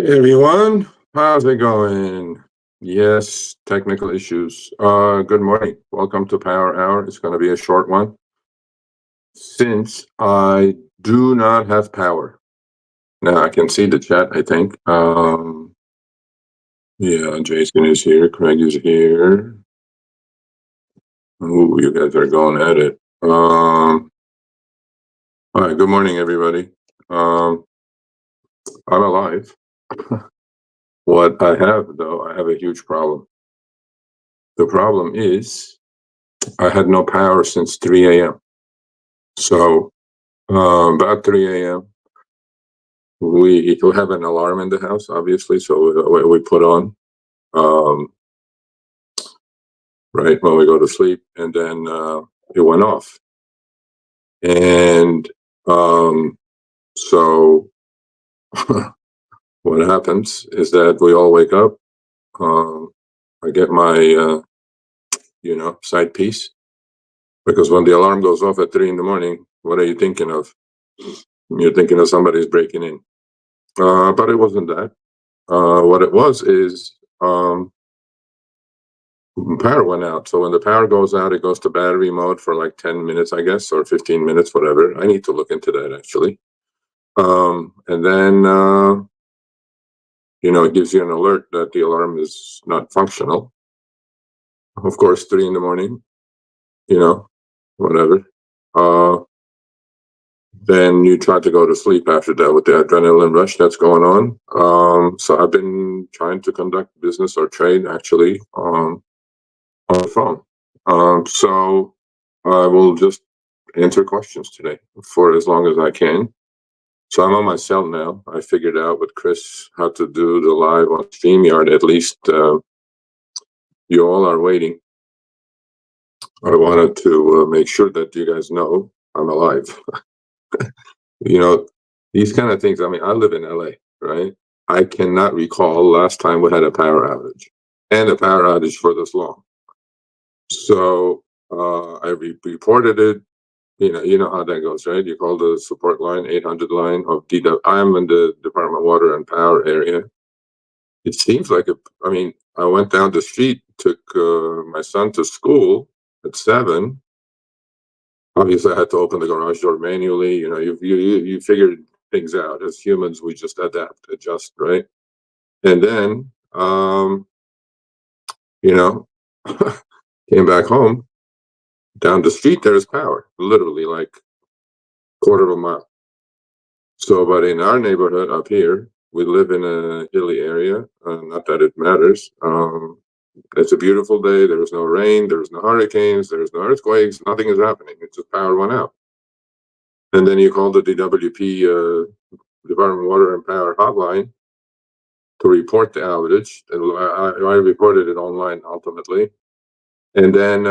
Hey everyone, how's it going? Yes, technical issues. Good morning. Welcome to Power Hour. It's going to be a short one since I do not have power. Now I can see the chat, I think. Yeah, Jason is here, Craig is here. Ooh, you guys are going at it. All right, good morning everybody. I'm alive. What I have though, I have a huge problem. The problem is I had no power since 3 a.m. So about 3 a.m. we have an alarm in the house, obviously. So we put on right when we go to sleep, and then it went off. And so what happens is that we all wake up. I get my side piece, because when the alarm goes off at 3 in the morning, what are you thinking of? You're thinking of somebody's breaking in. But it wasn't that. What it was is power went out. So when the power goes out, it goes to battery mode for like 10 minutes, I guess, or 15 minutes, whatever. I need to look into that actually. And then, it gives you an alert that the alarm is not functional. Of course, 3 in the morning, whatever. Then you try to go to sleep after that with the adrenaline rush that's going on. So I've been trying to conduct business or trade actually on the phone. So I will just answer questions today for as long as I can. So I'm on my cell now. I figured out with Chris how to do the live on StreamYard. At least you all are waiting. I wanted to make sure that you guys know I'm alive. These kind of things. I mean, I live in LA, right? I cannot recall last time we had a power outage, and a power outage for this long. So I reported it. You know how that goes, right? You call the support line, 800 line of DW. I'm in the Department of Water and Power area. It seems like I went down the street, took my son to school at 7. Obviously, I had to open the garage door manually. You figure things out. As humans, we just adapt, adjust, right? And then, came back home. Down the street, there's power, literally like quarter of a mile. So, but in our neighborhood up here, we live in a hilly area. Not that it matters. It's a beautiful day. There's no rain. There's no hurricanes. There's no earthquakes. Nothing is happening. It's just power went out. And then you call the DWP, Department of Water and Power hotline, to report the outage. And I reported it online ultimately. And then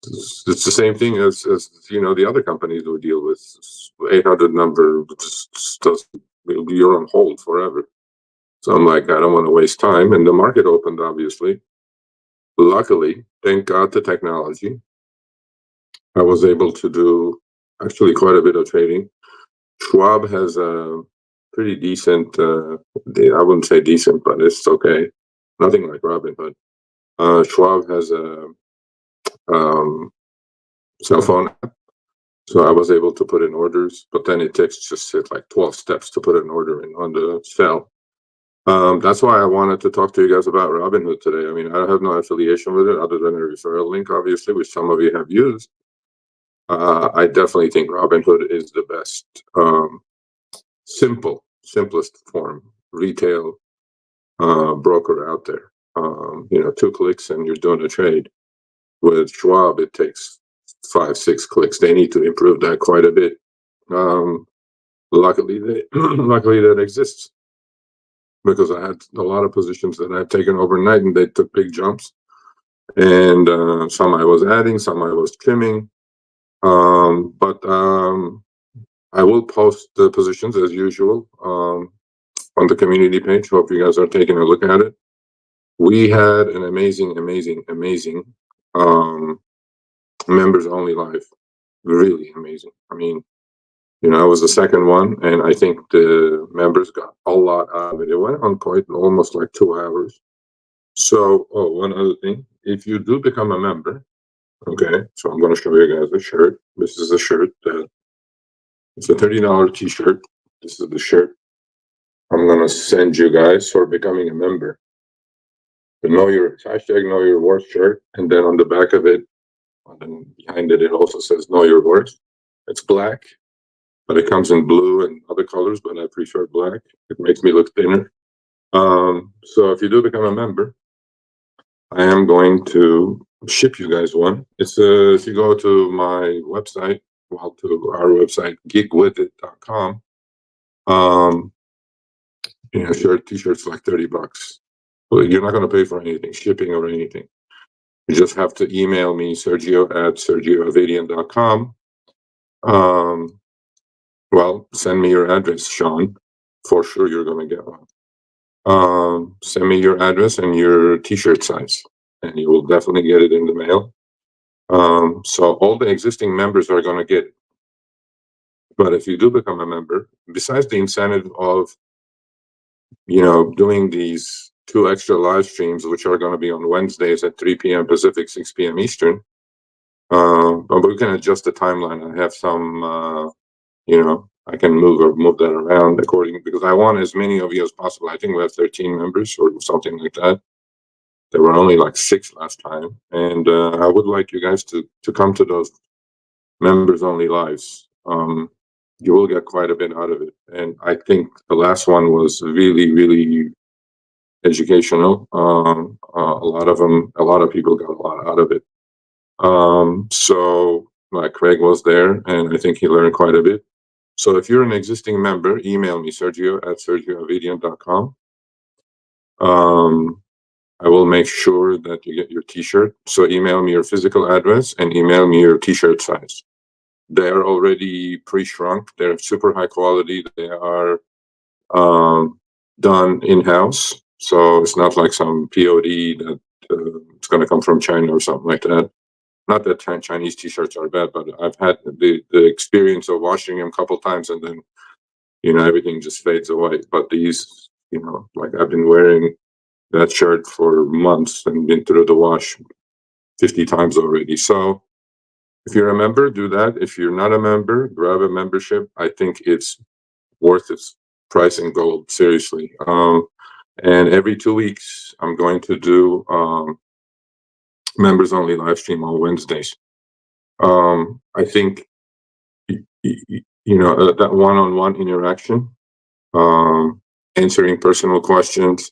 it's the same thing as the other companies we deal with. 800 number just doesn't, you're on hold forever. So I'm like, I don't want to waste time. And the market opened, obviously. Luckily, thank God to technology, I was able to do actually quite a bit of trading. Schwab has a pretty decent, I wouldn't say decent, but it's okay. Nothing like Robinhood. Schwab has a cell phone app. So I was able to put in orders, but then it takes just like 12 steps to put an order in on the cell. That's why I wanted to talk to you guys about Robinhood today. I mean, I have no affiliation with it other than a referral link, obviously, which some of you have used. I definitely think Robinhood is the best, simplest form retail broker out there. 2 clicks and you're doing a trade. With Schwab, it takes 5, 6 clicks. They need to improve that quite a bit. Luckily, luckily that exists, because I had a lot of positions that I've taken overnight and they took big jumps. And some I was adding, some I was trimming. But I will post the positions as usual on the community page. Hope you guys are taking a look at it. We had an amazing members only live. Really amazing. I mean, it was the second one, and I think the members got a lot out of it. It went on quite almost like 2 hours. So, one other thing, if you do become a member, okay, so I'm going to show you guys a shirt. This is a shirt that it's a $30 t-shirt. This is the shirt I'm going to send you guys for becoming a member. The Know Your Worth shirt, and then on the back of it, and then behind it, it also says Know Your Worth. It's black, but it comes in blue and other colors, but I prefer black. It makes me look thinner. So if you do become a member, I am going to ship you guys one. It's if you go to my website, to our website, geekwithit.com, t-shirts like $30. Well, you're not going to pay for anything, shipping or anything. You just have to email me, sergio@sergioavadian.com. Send me your address, Sean. For sure, you're going to get one. Send me your address and your t-shirt size, and you will definitely get it in the mail. So all the existing members are going to get it. But if you do become a member, besides the incentive of, doing these 2 extra live streams, which are going to be on Wednesdays at 3 p.m. Pacific, 6 p.m. Eastern, but we can adjust the timeline. I have some, I can move that around because I want as many of you as possible. I think we have 13 members or something like that. There were only like 6 last time, and I would like you guys to come to those members only lives. You will get quite a bit out of it, and I think the last one was really, really educational. A lot of people got a lot out of it. So like Craig was there, and I think he learned quite a bit. So if you're an existing member, email me, sergio@sergioavadian.com. I will make sure that you get your t-shirt. So email me your physical address and email me your t-shirt size. They are already pre-shrunk. They're super high quality. They are done in-house. So it's not like some POD that it's going to come from China or something like that. Not that Chinese t-shirts are bad, but I've had the experience of washing them a couple times and then, everything just fades away. But these, like I've been wearing that shirt for months and been through the wash 50 times already. So if you're a member, do that. If you're not a member, grab a membership. I think it's worth its price in gold, seriously. And every 2 weeks, I'm going to do members only live stream on Wednesdays. I think, that one-on-one interaction, answering personal questions,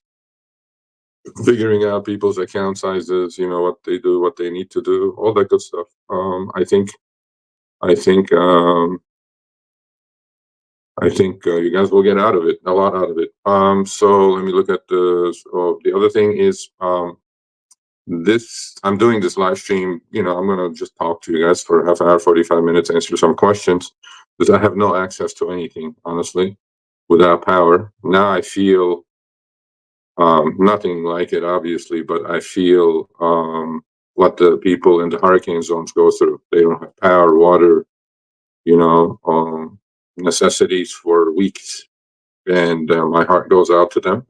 figuring out people's account sizes, what they do, what they need to do, all that good stuff. I think you guys will get a lot out of it. So let me look at the other thing is, I'm doing this live stream, I'm going to just talk to you guys for half an hour, 45 minutes, answer some questions, because I have no access to anything, honestly, without power. Now I feel nothing like it, obviously, but I feel what the people in the hurricane zones go through. They don't have power, water, necessities for weeks, and my heart goes out to them.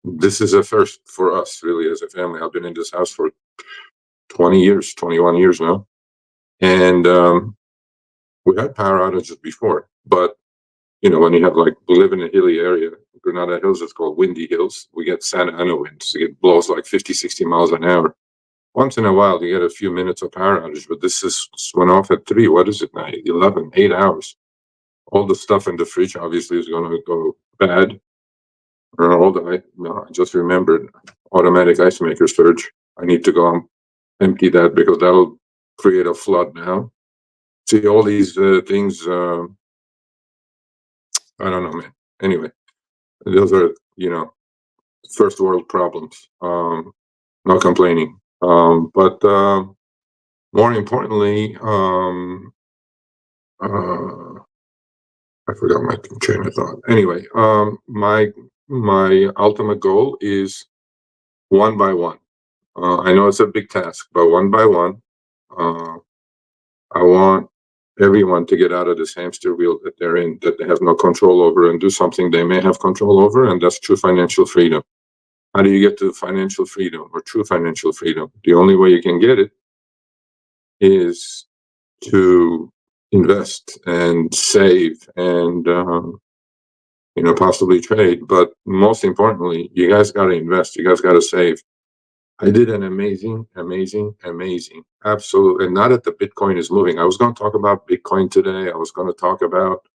This is a first for us, really, as a family. I've been in this house for 21 years now, and we had power outages before, but when you have we live in a hilly area, Granada Hills is called Windy Hills. We get Santa Ana winds. It blows like 50, 60 miles an hour. Once in a while, you get a few minutes of power outage, but this went off at 3. What is it now? 11, 8 hours. All the stuff in the fridge obviously is going to go bad. I just remembered automatic ice maker surge. I need to go empty that because that'll create a flood now. See, all these things, I don't know, man. Anyway, those are, first world problems. No complaining. But more importantly, I forgot my train of thought. Anyway, my ultimate goal is 1 by 1. I know it's a big task, but 1 by 1, I want everyone to get out of this hamster wheel that they're in, that they have no control over, and do something they may have control over, and that's true financial freedom. How do you get to financial freedom or true financial freedom? The only way you can get it is to invest and save and possibly trade. But most importantly, you guys got to invest. You guys got to save. I did an amazing, absolute, and not that the Bitcoin is moving. I was going to talk about Bitcoin today. I was going to talk about,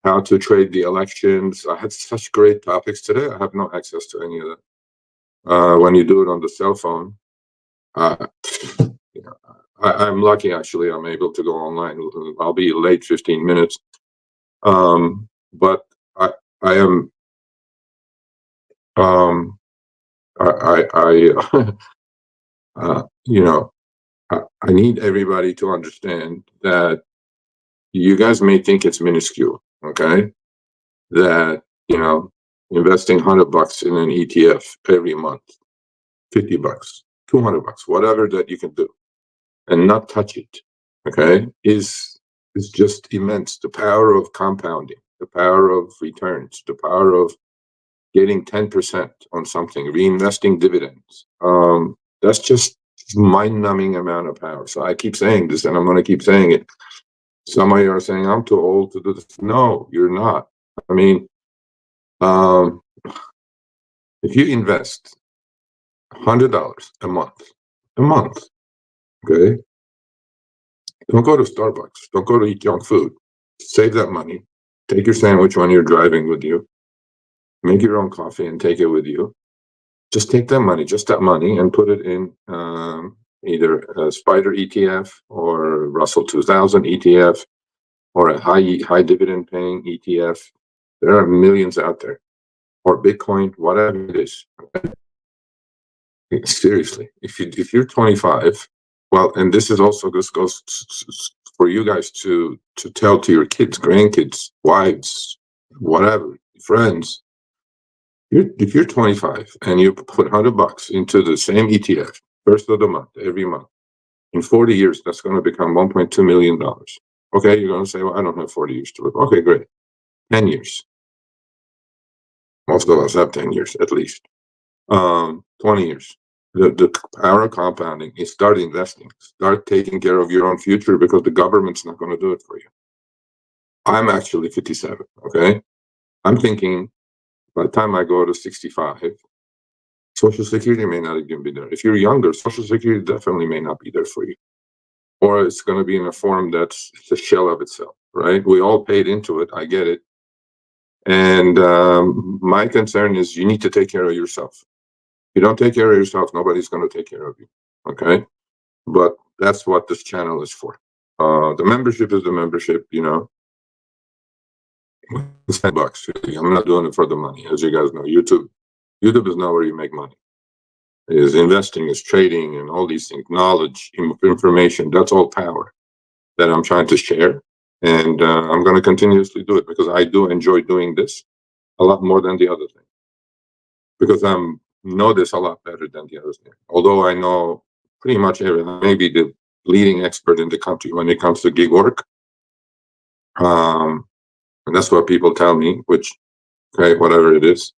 how to trade the elections. I had such great topics today. I have no access to any of that. When you do it on the cell phone, I'm lucky, actually. I'm able to go online. I'll be late 15 minutes. But I am, I need everybody to understand that you guys may think it's minuscule, okay? That, investing $100 in an ETF every month, $50, $200, whatever that you can do, and not touch it, okay, is just immense. The power of compounding, the power of returns, the power of getting 10% on something, reinvesting dividends. That's just mind-numbing amount of power. So I keep saying this, and I'm going to keep saying it. Some of you are saying, I'm too old to do this. No, you're not. I mean, if you invest $100 a month, okay, don't go to Starbucks. Don't go to eat junk food. Save that money. Take your sandwich when you're driving with you. Make your own coffee and take it with you. Just take that money, and put it in either a Spider ETF or Russell 2000 ETF or a high dividend paying ETF. There are millions out there, or Bitcoin, whatever it is. Seriously, if you're 25, well, and this goes for you guys to tell to your kids, grandkids, wives, whatever, friends. If you're 25 and you put $100 into the same ETF, first of the month, every month, in 40 years, that's going to become $1.2 million. Okay, you're going to say, well, I don't have 40 years to live. Okay, great. 10 years. Most of us have 10 years at least. 20 years. The power of compounding is start investing. Start taking care of your own future, because the government's not going to do it for you. I'm actually 57, okay? I'm thinking by the time I go to 65, Social Security may not even be there. If you're younger, Social Security definitely may not be there for you. Or it's going to be in a form that's a shell of itself, right? We all paid into it. I get it. And my concern is you need to take care of yourself. If you don't take care of yourself, nobody's going to take care of you, okay? But that's what this channel is for. The membership is the membership, It's $10. I'm not doing it for the money. As you guys know, YouTube is not where you make money. It is investing, is trading, and all these things, knowledge, information. That's all power that I'm trying to share. And I'm going to continuously do it, because I do enjoy doing this a lot more than the other thing. Because I know this a lot better than the other thing. Although I know pretty much everything, maybe the leading expert in the country when it comes to gig work. And that's what people tell me, which, okay, whatever it is.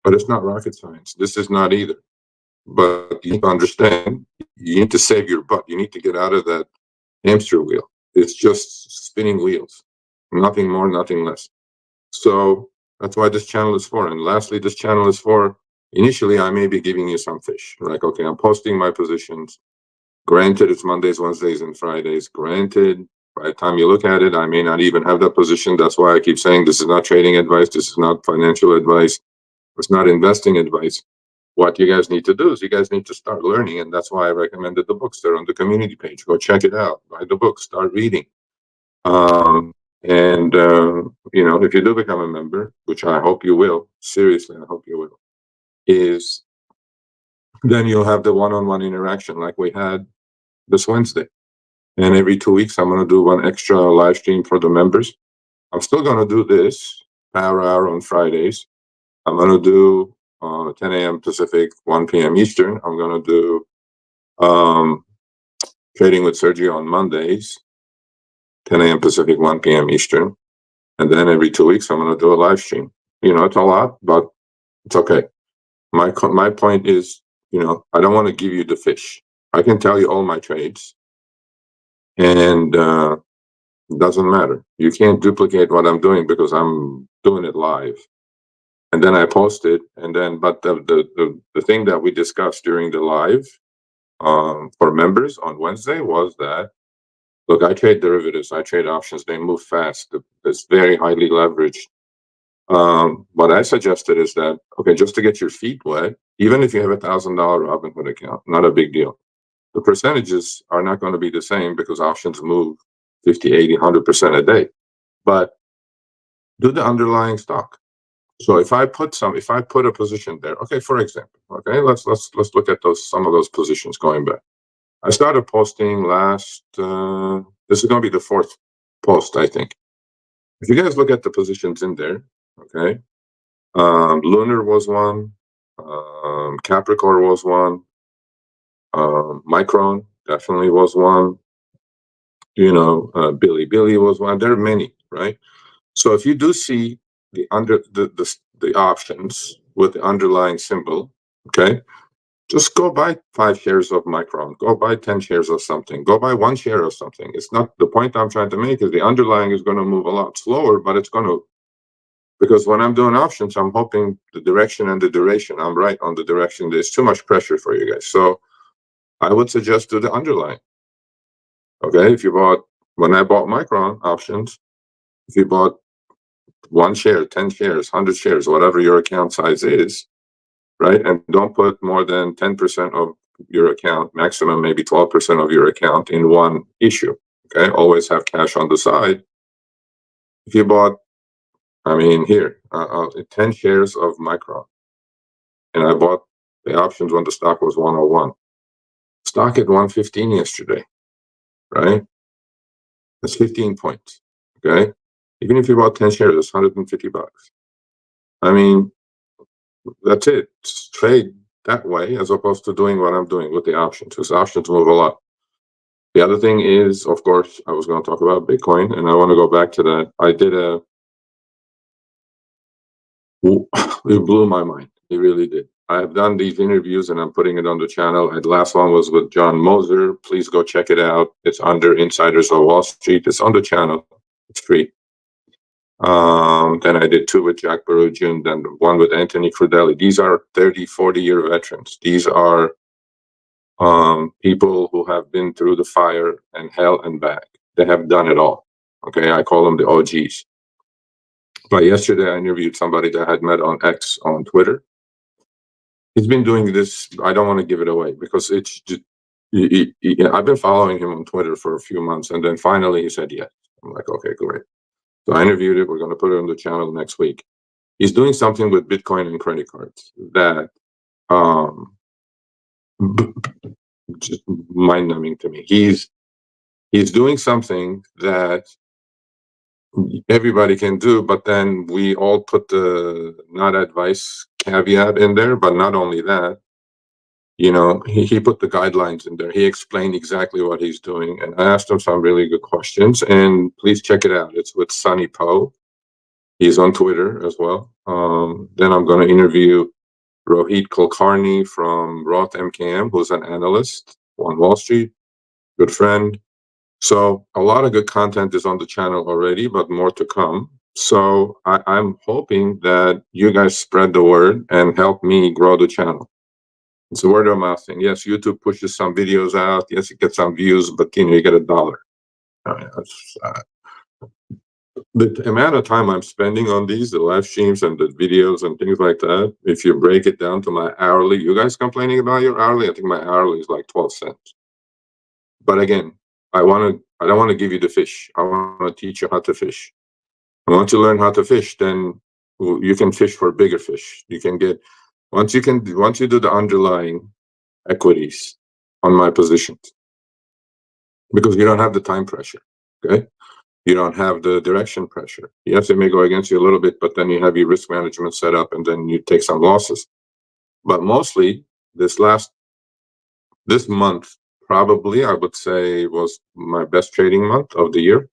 But it's not rocket science. This is not either. But you need to understand, you need to save your butt. You need to get out of that hamster wheel. It's just spinning wheels. Nothing more, nothing less. So that's why this channel is for. And lastly, this channel is for, initially, I may be giving you some fish. Like, okay, I'm posting my positions. Granted, it's Mondays, Wednesdays, and Fridays. Granted, by the time you look at it, I may not even have that position. That's why I keep saying this is not trading advice. This is not financial advice. It's not investing advice. What you guys need to do is you guys need to start learning. And that's why I recommended the books. They're on the community page. Go check it out. Buy the book. Start reading. If you do become a member, which I hope you will, seriously, I hope you will, is then you'll have the one-on-one interaction like we had this Wednesday. And every 2 weeks, I'm going to do one extra live stream for the members. I'm still going to do this Power Hour on Fridays. I'm going to do 10 a.m. Pacific, 1 p.m. Eastern. I'm going to do trading with Sergio on Mondays, 10 a.m. Pacific, 1 p.m. Eastern. And then every 2 weeks, I'm going to do a live stream. It's a lot, but it's okay. My point is, I don't want to give you the fish. I can tell you all my trades, and it doesn't matter. You can't duplicate what I'm doing because I'm doing it live. And then I post it, and then, but the thing that we discussed during the live for members on Wednesday was that, look, I trade derivatives, I trade options, they move fast. It's very highly leveraged. What I suggested is that, okay, just to get your feet wet, even if you have $1,000 Robinhood account, not a big deal. The percentages are not going to be the same because options move 50, 80, 100% a day. But do the underlying stock. So if I put a position there, okay, for example, okay, let's look at some of those positions going back. I started posting last. This is going to be the fourth post, I think. If you guys look at the positions in there, okay, Lunar was one, Capricorn was one, Micron definitely was one. Billy was one. There are many, right? So if you do see the options with the underlying symbol, okay, just go buy 5 shares of Micron, go buy 10 shares of something, go buy 1 share of something. It's not the point I'm trying to make is the underlying is going to move a lot slower, but it's going to, because when I'm doing options, I'm hoping the direction and the duration, I'm right on the direction. There's too much pressure for you guys. So I would suggest do the underlying. Okay, when I bought Micron options, if you bought 1 share, 10 shares, 100 shares, whatever your account size is, right? And don't put more than 10% of your account, maximum maybe 12% of your account in one issue. Okay, always have cash on the side. If you bought, 10 shares of Micron, and I bought the options when the stock was 101, stock at 115 yesterday, right? That's 15 points. Okay, even if you bought 10 shares, it's $150. That's it. Just trade that way as opposed to doing what I'm doing with the options, because options move a lot. The other thing is, of course, I was going to talk about Bitcoin, and I want to go back to that. It blew my mind. It really did. I have done these interviews, and I'm putting it on the channel. And the last one was with John Moser. Please go check it out. It's under Insiders of Wall Street. It's on the channel. It's free. Then I did 2 with Jack Barugian, then 1 with Anthony Crudele. These are 30, 40-year veterans. These are people who have been through the fire and hell and back. They have done it all. Okay, I call them the OGs. But yesterday I interviewed somebody that I had met on X on Twitter. He's been doing this. I don't want to give it away because it's just, I've been following him on Twitter for a few months, and then finally he said yes. I'm like, okay, great. So I interviewed it. We're going to put it on the channel next week. He's doing something with Bitcoin and credit cards that just mind-numbing to me. He's doing something that everybody can do, but then we all put the not advice caveat in there. But not only that, he put the guidelines in there. He explained exactly what he's doing, and I asked him some really good questions. And please check it out. It's with Sonny Poe. He's on Twitter as well. Then I'm going to interview Rohit Kulkarni from Roth MKM, who's an analyst on Wall Street, good friend. So a lot of good content is on the channel already, but more to come. So I'm hoping that you guys spread the word and help me grow the channel. It's a word of mouth thing. Yes, YouTube pushes some videos out. Yes, it gets some views, but you get $1. The amount of time I'm spending on these, the live streams and the videos and things like that, if you break it down to my hourly, you guys complaining about your hourly? I think my hourly is like 12 cents. But again, I don't want to give you the fish. I want to teach you how to fish. And once you learn how to fish, then you can fish for bigger fish. You can get, once you do the underlying equities on my positions, because you don't have the time pressure, okay? You don't have the direction pressure. Yes, it may go against you a little bit, but then you have your risk management set up and then you take some losses. But mostly this month probably, I would say, was my best trading month of the year.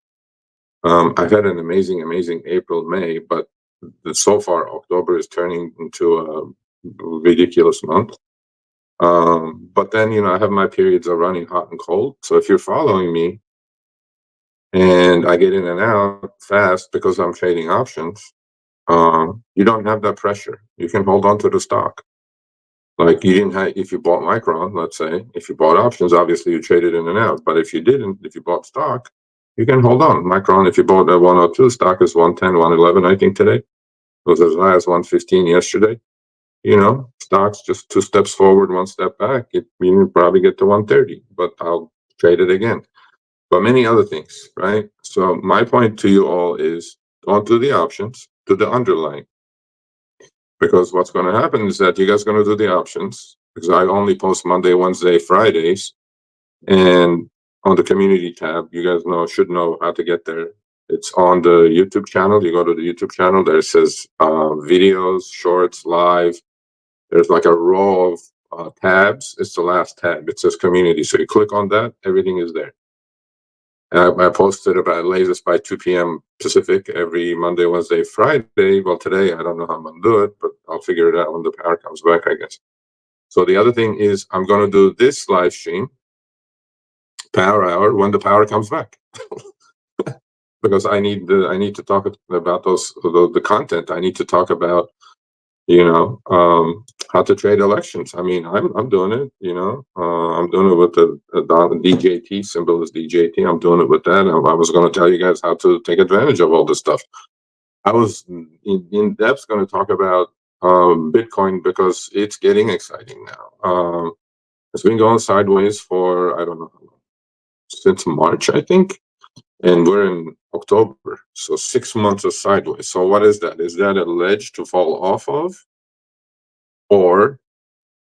I've had an amazing April, May, but so far October is turning into a ridiculous month. But then, I have my periods of running hot and cold. So if you're following me and I get in and out fast because I'm trading options, you don't have that pressure. You can hold on to the stock. Like you didn't have, if you bought Micron, let's say, if you bought options, obviously you traded in and out. But if you didn't, if you bought stock, you can hold on. Micron, if you bought at 102, stock is 110, 111, I think today. It was as high as 115 yesterday. Stocks just 2 steps forward, 1 step back. You probably get to 130, but I'll trade it again. But many other things, right? So my point to you all is don't do the options, do the underlying. Because what's going to happen is that you guys are going to do the options, because I only post Monday, Wednesday, Fridays, and on the community tab, you guys should know how to get there. It's on the YouTube channel. You go to the YouTube channel, there it says videos, shorts, live. There's like a row of tabs. It's the last tab. It says community. So you click on that, everything is there. I posted about latest by 2 p.m. Pacific every Monday, Wednesday, Friday. Well, today, I don't know how I'm going to do it, but I'll figure it out when the power comes back, I guess. So the other thing is I'm going to do this live stream, Power Hour, when the power comes back. Because I need to talk about the content. I need to talk about, how to trade elections. I mean, I'm doing it, I'm doing it with the DJT, symbol is DJT. I'm doing it with that. I was going to tell you guys how to take advantage of all this stuff. I was in depth going to talk about Bitcoin because it's getting exciting now. It's been going sideways for, I don't know, since March, I think. And we're in October, so 6 months of sideways. So what is that? Is that a ledge to fall off of? Or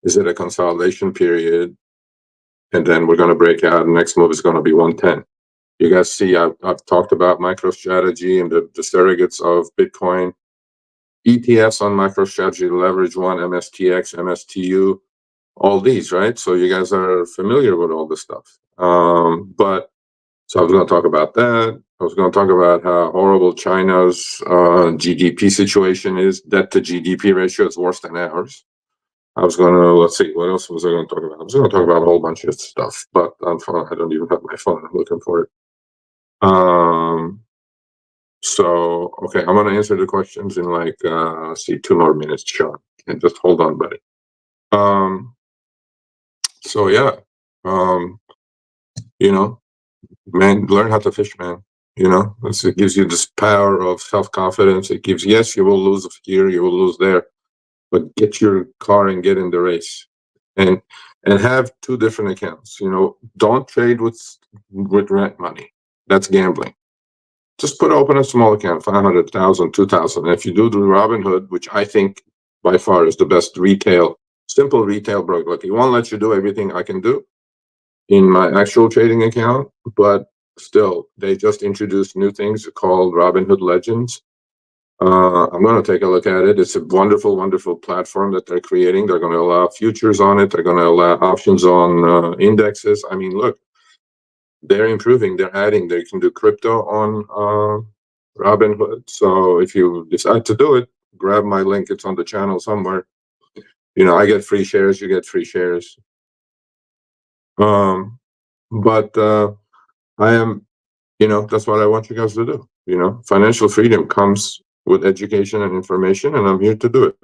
is it a consolidation period? And then we're going to break out. The next move is going to be 110. You guys see, I've talked about MicroStrategy and the surrogates of Bitcoin. ETFs on MicroStrategy, Leverage One, MSTX, MSTU, all these, right? So you guys are familiar with all this stuff. So I was going to talk about that. I was going to talk about how horrible China's GDP situation is. Debt to GDP ratio is worse than ours. I was going to, let's see, what else was I going to talk about? I was going to talk about a whole bunch of stuff, but I don't even have my phone. I'm looking for it. So, okay, I'm going to answer the questions in like, let's see, 2 more minutes, Sean. And just hold on, buddy. So, yeah, man, learn how to fish, man. It gives you this power of self-confidence. It gives, yes, you will lose here, you will lose there, but get your car and get in the race, and have 2 different accounts. Don't trade with rent money. That's gambling. Just open a small account, 500,000, 2,000. And if you do the Robinhood, which I think by far is the best simple retail broker, like he won't let you do everything I can do in my actual trading account, but still, they just introduced new things called Robinhood Legends. I'm going to take a look at it. It's a wonderful, wonderful platform that they're creating. They're going to allow futures on it. They're going to allow options on indexes. I mean, look, they're improving. They're adding. They can do crypto on Robinhood. So if you decide to do it, grab my link. It's on the channel somewhere. I get free shares. You get free shares. But I am, that's what I want you guys to do. Financial freedom comes with education and information, and I'm here to do it.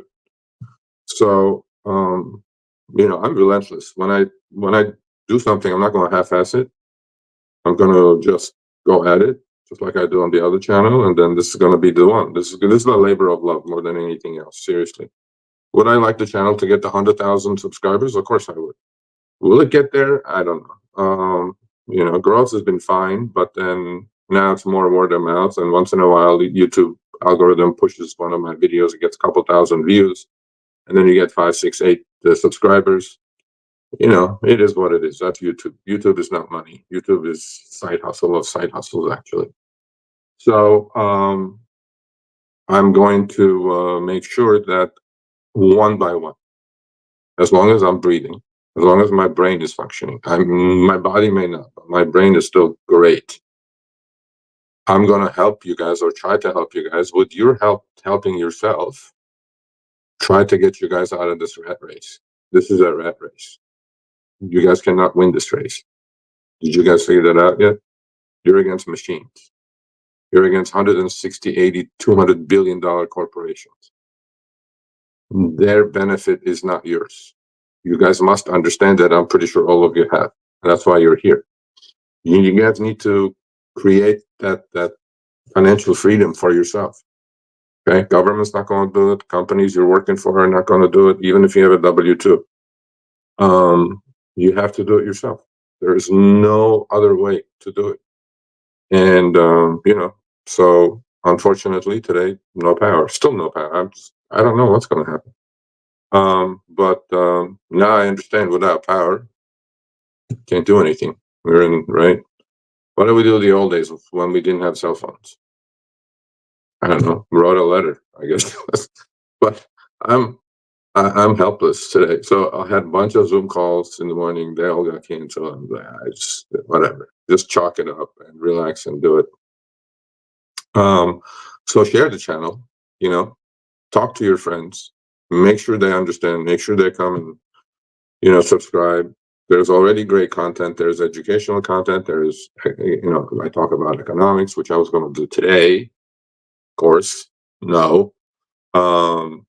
So, I'm relentless. When I do something, I'm not going to half-ass it. I'm going to just go at it, just like I do on the other channel, and then this is going to be the one. This is a labor of love more than anything else. Seriously, would I like the channel to get to 100,000 subscribers? Of course I would. Will it get there? I don't know. Growth has been fine, but then now it's more word of mouth, and once in a while, the YouTube algorithm pushes one of my videos, it gets a couple thousand views, and then you get 5, 6, 8 subscribers. It is what it is. That's YouTube. YouTube is not money. YouTube is side hustle of side hustles, actually. So I'm going to make sure that one by one, as long as I'm breathing, as long as my brain is functioning. My body may not, but my brain is still great. I'm going to help you guys, or try to help you guys with your help, helping yourself. Try to get you guys out of this rat race. This is a rat race. You guys cannot win this race. Did you guys figure that out yet? You're against machines. You're against 160, 80, $200 billion corporations. Their benefit is not yours. You guys must understand that. I'm pretty sure all of you have. That's why you're here. You guys need to create that financial freedom for yourself. Okay, government's not going to do it. Companies you're working for are not going to do it, even if you have a W-2. You have to do it yourself. There is no other way to do it. And so unfortunately today, no power. Still no power. I don't know what's going to happen. But now I understand. Without power, can't do anything. We're in, right? What did we do the old days when we didn't have cell phones? I don't know. Wrote a letter, I guess. But I'm helpless today. So I had a bunch of Zoom calls in the morning. They all got canceled. I'm like, whatever. Just chalk it up and relax and do it. So share the channel. Talk to your friends. Make sure they understand. Make sure they come and subscribe. There's already great content. There's educational content. There's I talk about economics, which I was going to do today. Of course, no. But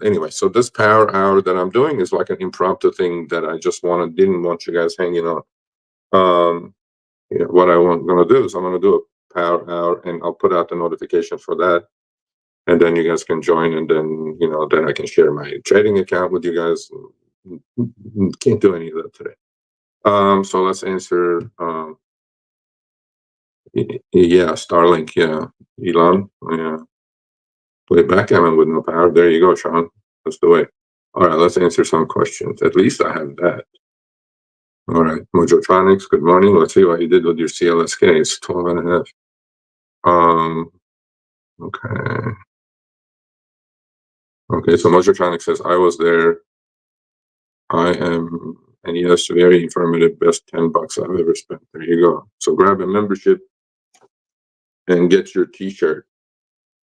anyway, so this power hour that I'm doing is like an impromptu thing that I just didn't want you guys hanging on. What I'm going to do is I'm going to do a power hour, and I'll put out the notification for that, and then you guys can join, and then then I can share my trading account with you guys. Can't do any of that today. So let's answer. Yeah, Starlink. Yeah, Elon. Yeah. Play backgammon with no power. There you go, Sean. That's the way. All right, let's answer some questions. At least I have that. All right, Mojotronics, good morning. Let's see what you did with your CLSK. It's 12 and a half. Okay. Okay, so Mojotronics says, I was there. I am, and yes, very informative, best $10 I've ever spent. There you go. So grab a membership and get your t-shirt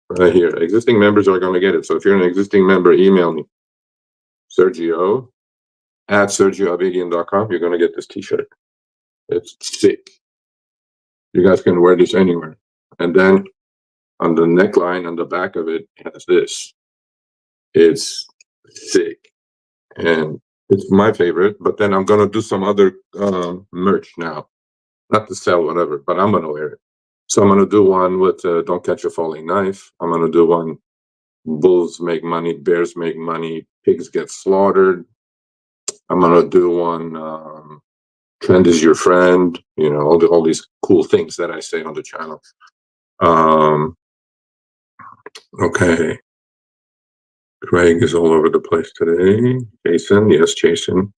right here. Existing members are going to get it. So if you're an existing member, email me, Sergio at SergioAbidian.com. You're going to get this t-shirt. It's sick. You guys can wear this anywhere. And then on the neckline, on the back of it, has this. It's sick. And it's my favorite. But then I'm going to do some other merch now. Not to sell, whatever, but I'm going to wear it. So I'm going to do one with Don't Catch a Falling Knife. I'm going to do one, Bulls Make Money, Bears Make Money, Pigs Get Slaughtered. I'm going to do one, Trend is Your Friend. All these cool things that I say on the channel. Okay. Craig is all over the place today. Jason, yes, Jason.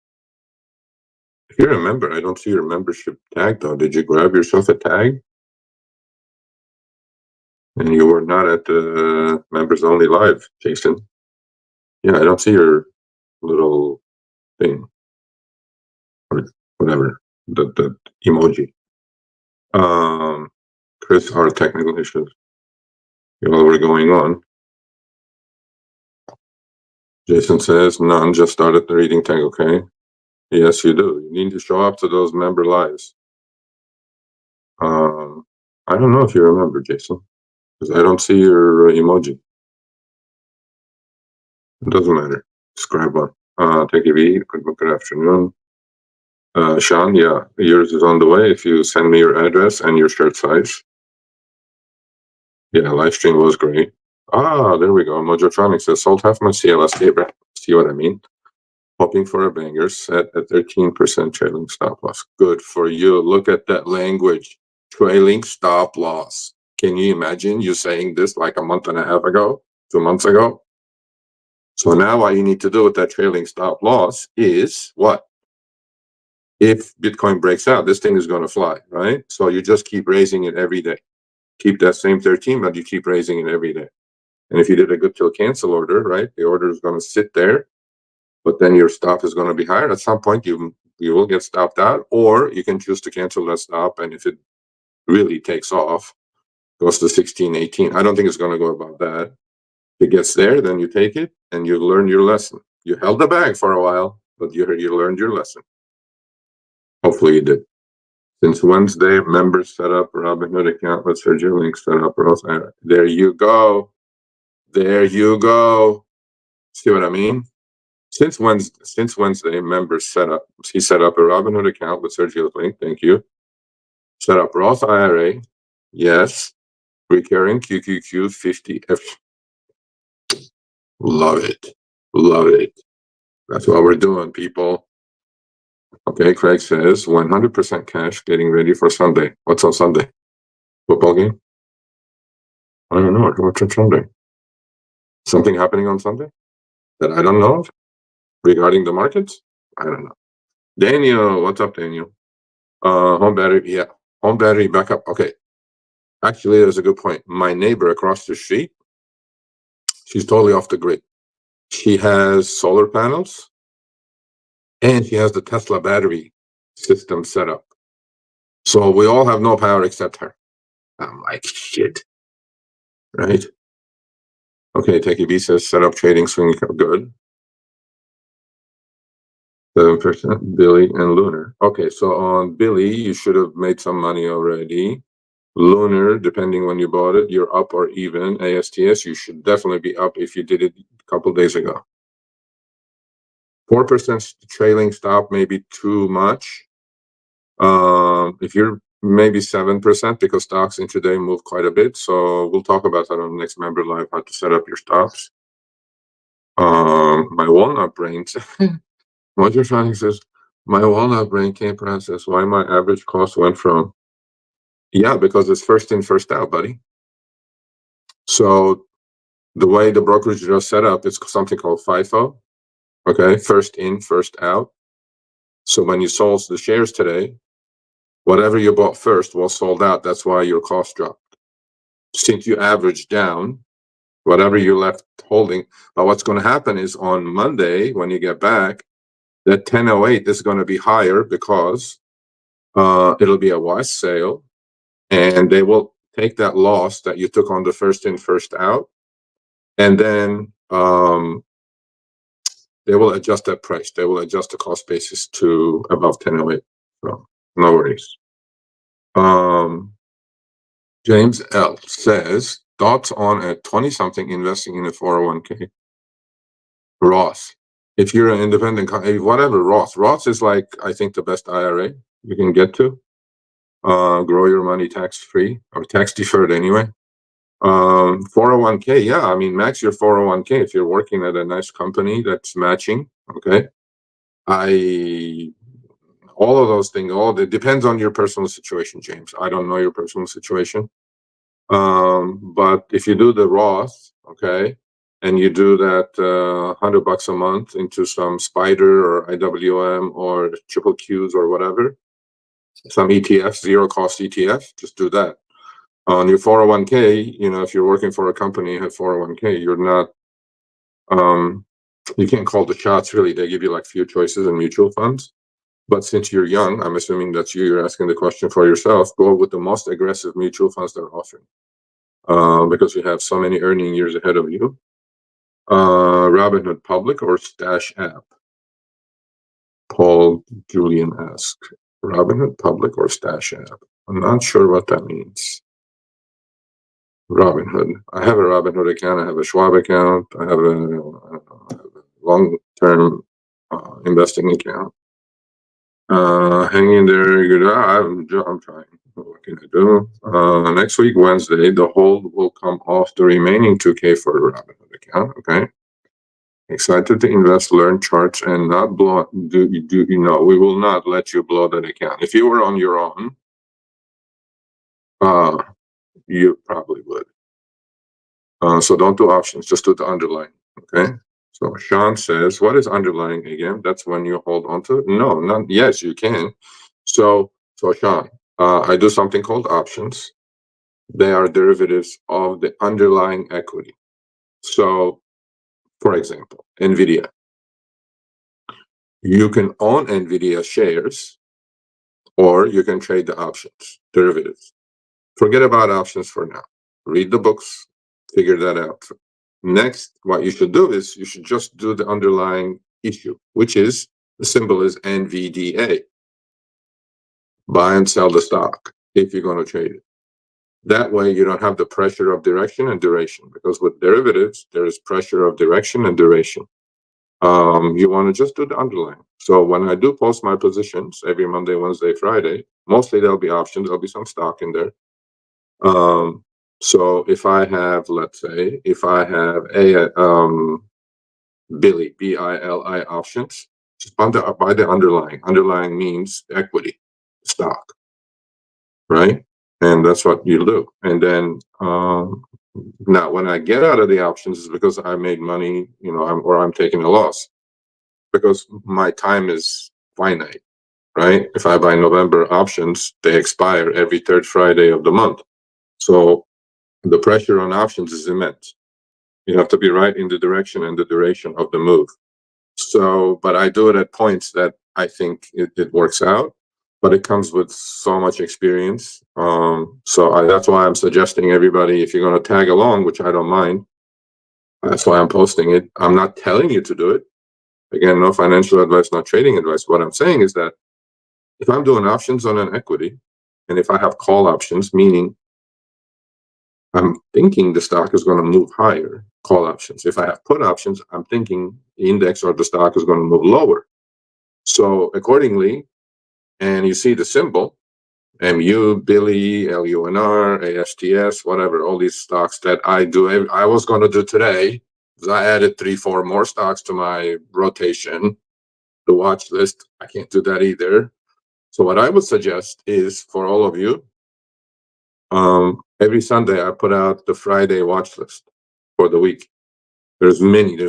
If you remember, I don't see your membership tag though. Did you grab yourself a tag? And you were not at the members only live, Jason. Yeah, I don't see your little thing or whatever, the emoji. Chris, our technical issues. We're going on. Jason says, none, just started the reading tag, okay? Yes, you do. You need to show up to those member lives. I don't know if you remember, Jason, because I don't see your emoji. It doesn't matter. Just grab one. Take a V. Good afternoon. Sean, yeah, yours is on the way. If you send me your address and your shirt size. Yeah, live stream was great. There we go. Mojotronic says, sold half my CLSK. See what I mean? Hoping for a banger, set at 13% trailing stop loss. Good for you. Look at that language. Trailing stop loss. Can you imagine you saying this like a month and a half ago, 2 months ago? So now what you need to do with that trailing stop loss is what? If Bitcoin breaks out, this thing is going to fly, right? So you just keep raising it every day. Keep that same 13, but you keep raising it every day. And if you did a good till cancel order, right, the order is going to sit there but then your stop is going to be higher. At some point, you will get stopped out, or you can choose to cancel that stop. And if it really takes off, goes to 16, 18. I don't think it's going to go above that. If it gets there, then you take it and you learn your lesson. You held the bag for a while, but you learned your lesson. Hopefully you did. Since Wednesday, members set up Robinhood account with Sergio link set up. There you go. There you go. See what I mean? Since Wednesday, members set up. He set up a Robinhood account with Sergio's link. Thank you. Set up Roth IRA. Yes. Recurring QQQ 50F. Love it. Love it. That's what we're doing, people. Okay, Craig says 100% cash getting ready for Sunday. What's on Sunday? Football game? I don't know. What's on Sunday? Something happening on Sunday that I don't know of regarding the markets? I don't know. Daniel, what's up, Daniel? Home battery, yeah. Home battery backup. Okay. Actually, that's a good point. My neighbor across the street, she's totally off the grid. She has solar panels and she has the Tesla battery system set up. So we all have no power except her. I'm like, shit. Right? Okay, Techie B says set up trading swing. Good. 7% Billy and Lunar. Okay, so on Billy, you should have made some money already. Lunar, depending when you bought it, you're up or even. ASTS, you should definitely be up if you did it a couple days ago. 4% trailing stop may be too much. If you're maybe 7%, because stocks intraday move quite a bit. So we'll talk about that on the next member live, how to set up your stops. My walnut brain, what you're trying to say is, my walnut brain can't process why my average cost went from, yeah, because it's first in, first out, buddy. So the way the brokerage is set up, it's something called FIFO. Okay, first in, first out. So when you sold the shares today, whatever you bought first was sold out. That's why your cost dropped. Since you averaged down, whatever you left holding. But what's going to happen is on Monday, when you get back, that 1008 is going to be higher because it'll be a wash sale, and they will take that loss that you took on the first in, first out, and then they will adjust that price. They will adjust the cost basis to above 1008. So no worries. James L says, thoughts on a 20-something investing in a 401k? Roth. If you're an independent, whatever, Roth is like, I think, the best IRA you can get to. Grow your money tax-free or tax-deferred anyway. 401k, yeah, I mean, max your 401k if you're working at a nice company that's matching, okay? All of those things, it depends on your personal situation, James. I don't know your personal situation. But if you do the Roth, okay, and you do that $100 a month into some Spider or IWM or triple Qs or whatever, some ETF, zero cost ETF, just do that. On your 401k, if you're working for a company, you have 401k, you're not, you can't call the shots really. They give you like few choices in mutual funds. But since you're young, I'm assuming that's you're asking the question for yourself, go with the most aggressive mutual funds that are offering. Because you have so many earning years ahead of you. Robinhood Public or Stash app? Paul Julian asked. Robinhood Public or Stash app? I'm not sure what that means. Robinhood. I have a Robinhood account. I have a Schwab account. I have a long-term investing account. Hang in there. Good. I'm trying. What can I do? Next week, Wednesday, the hold will come off the remaining 2K for the Robinhood account. Okay. Excited to invest, learn charts, and not blow. We will not let you blow that account. If you were on your own, you probably would. So don't do options. Just do the underlying. Okay. So Sean says, what is underlying again? That's when you hold on to it? No, not. Yes, you can. So Sean, I do something called options. They are derivatives of the underlying equity. So, for example, NVDA. You can own NVDA shares, or you can trade the options, derivatives. Forget about options for now. Read the books, figure that out. Next, what you should do is you should just do the underlying issue, which is the symbol is NVDA. Buy and sell the stock if you're going to trade it. That way, you don't have the pressure of direction and duration, because with derivatives, there is pressure of direction and duration. You want to just do the underlying. So when I do post my positions every Monday, Wednesday, Friday, mostly there'll be options. There'll be some stock in there. So if I have, let's say, if I have a Billy, BILI options, just buy the underlying. Underlying means equity, stock, right? And that's what you do. And then now when I get out of the options is because I made money, or I'm taking a loss, because my time is finite, right? If I buy November options, they expire every third Friday of the month. So the pressure on options is immense. You have to be right in the direction and the duration of the move. So, but I do it at points that I think it works out, but it comes with so much experience. That's why I'm suggesting everybody, if you're going to tag along, which I don't mind, that's why I'm posting it. I'm not telling you to do it. Again, no financial advice, no trading advice. What I'm saying is that if I'm doing options on an equity, and if I have call options, meaning I'm thinking the stock is going to move higher, call options. If I have put options, I'm thinking the index or the stock is going to move lower. So accordingly, and you see the symbol, MU, Billy, LUNR, ASTS, whatever, all these stocks that I was going to do today, because I added 3-4 more stocks to my rotation, the watch list. I can't do that either. So what I would suggest is for all of you, every Sunday I put out the Friday watch list for the week. There's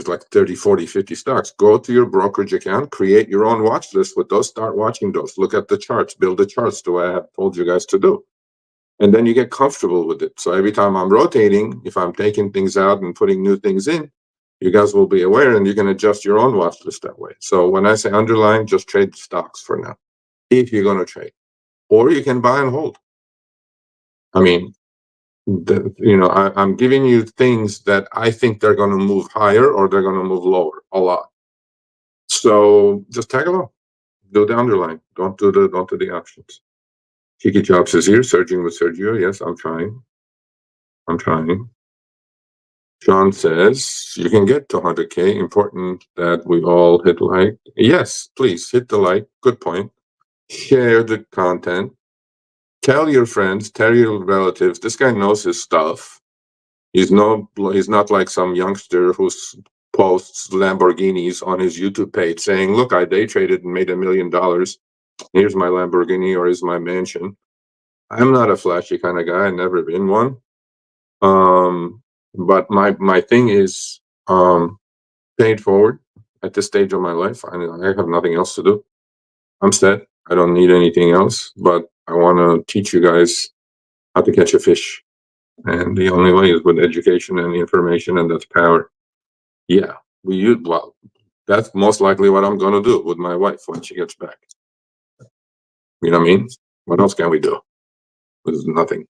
like 30, 40, 50 stocks. Go to your brokerage account, create your own watch list with those, start watching those, look at the charts, build the charts the way I have told you guys to do. And then you get comfortable with it. So every time I'm rotating, if I'm taking things out and putting new things in, you guys will be aware and you can adjust your own watch list that way. So when I say underlying, just trade stocks for now, if you're going to trade. Or you can buy and hold. I mean, I'm giving you things that I think they're going to move higher or they're going to move lower a lot. So just tag along, do the underlying. Don't do the options. Kiki Jobs is here, surging with Sergio. Yes, I'm trying. John says you can get to 100K. Important that we all hit like. Yes, please hit the like. Good point. Share the content. Tell your friends. Tell your relatives. This guy knows his stuff. He's not like some youngster who posts Lamborghinis on his YouTube page saying, "Look, I day traded and made $1 million. Here's my Lamborghini or here's my mansion." I'm not a flashy kind of guy. I've never been one. But my thing is pay it forward at this stage of my life. I have nothing else to do. I'm set. I don't need anything else. But I want to teach you guys how to catch a fish. And the only way is with education and information, and that's power. Yeah, that's most likely what I'm going to do with my wife when she gets back. You know what I mean? What else can we do? There's nothing.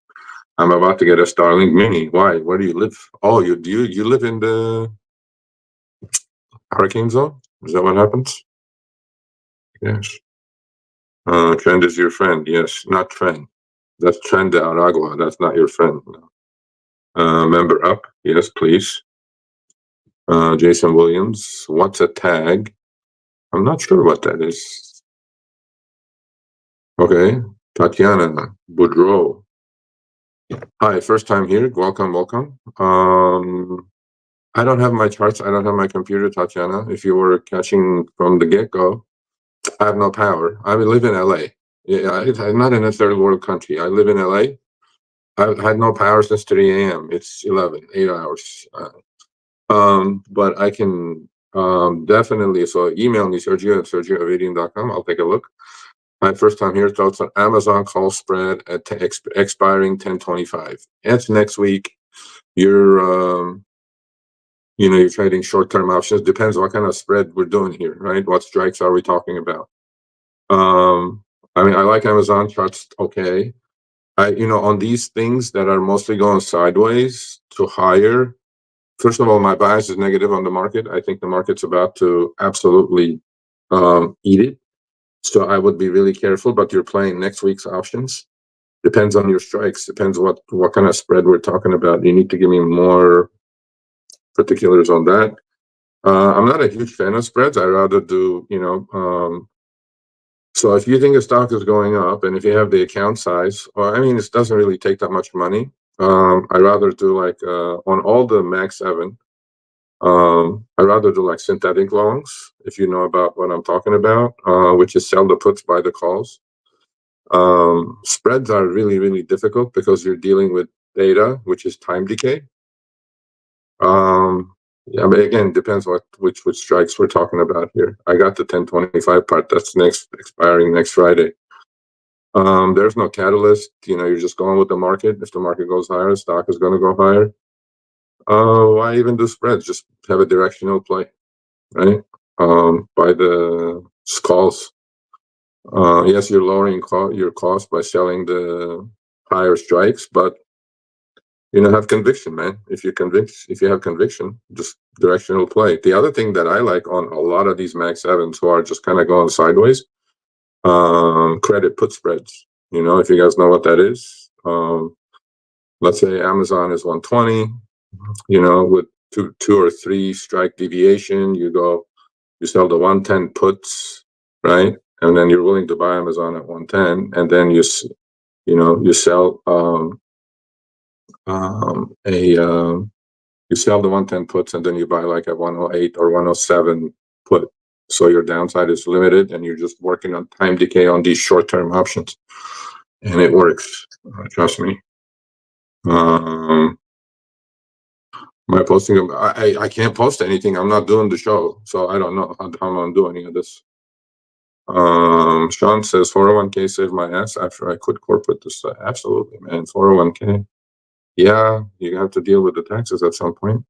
I'm about to get a Starlink Mini. Why? Where do you live? Oh, you live in the hurricane zone? Is that what happens? Yes. Trend is your friend. Yes, not Trend. That's Trend de Aragua. That's not your friend. No. Member up. Yes, please. Jason Williams. What's a tag? I'm not sure what that is. Okay. Tatiana Boudreau. Hi, first time here. Welcome. I don't have my charts. I don't have my computer, Tatiana. If you were catching from the get-go, I have no power. I live in LA. Yeah, I'm not in a third world country. I live in LA. I've had no power since 3 a.m. It's 8 hours. But I can definitely, so email me, Sergio at sergioavadian.com. I'll take a look. My first time here, thoughts on Amazon call spread at expiring 10/25. It's next week. You're You're trading short-term options. Depends what kind of spread we're doing here, right? What strikes are we talking about? I mean, I like Amazon charts. Okay. On these things that are mostly going sideways to higher, first of all, my bias is negative on the market. I think the market's about to absolutely eat it. So I would be really careful, but you're playing next week's options. Depends on your strikes. Depends what kind of spread we're talking about. You need to give me more particulars on that. I'm not a huge fan of spreads. I rather do, so if you think a stock is going up and if you have the account size, I mean, it doesn't really take that much money. I rather do like on all the Mag 7, I rather do like synthetic longs, if you know about what I'm talking about, which is sell the puts, buy the calls. Spreads are really, really difficult because you're dealing with data, which is time decay. Yeah, but again, depends which strikes we're talking about here. I got the 1025 part. That's expiring next Friday. There's no catalyst. You're just going with the market. If the market goes higher, the stock is going to go higher. Why even do spreads? Just have a directional play, right? By the calls. Yes, you're lowering your cost by selling the higher strikes, but have conviction, man. If you have conviction, just directional play. The other thing that I like on a lot of these Mag 7s who are just kind of going sideways, credit put spreads. If you guys know what that is. Let's say Amazon is 120, with two or three strike deviation, you sell the 110 puts, right? And then you're willing to buy Amazon at 110, and then you sell you sell the 110 puts, and then you buy like a 108 or 107 put. So your downside is limited, and you're just working on time decay on these short-term options, and it works. Trust me. My posting, I can't post anything. I'm not doing the show, so I don't know how I'm doing any of this. Sean says 401k saved my ass after I quit corporate. This absolutely, man. 401k. Yeah, you have to deal with the taxes at some point.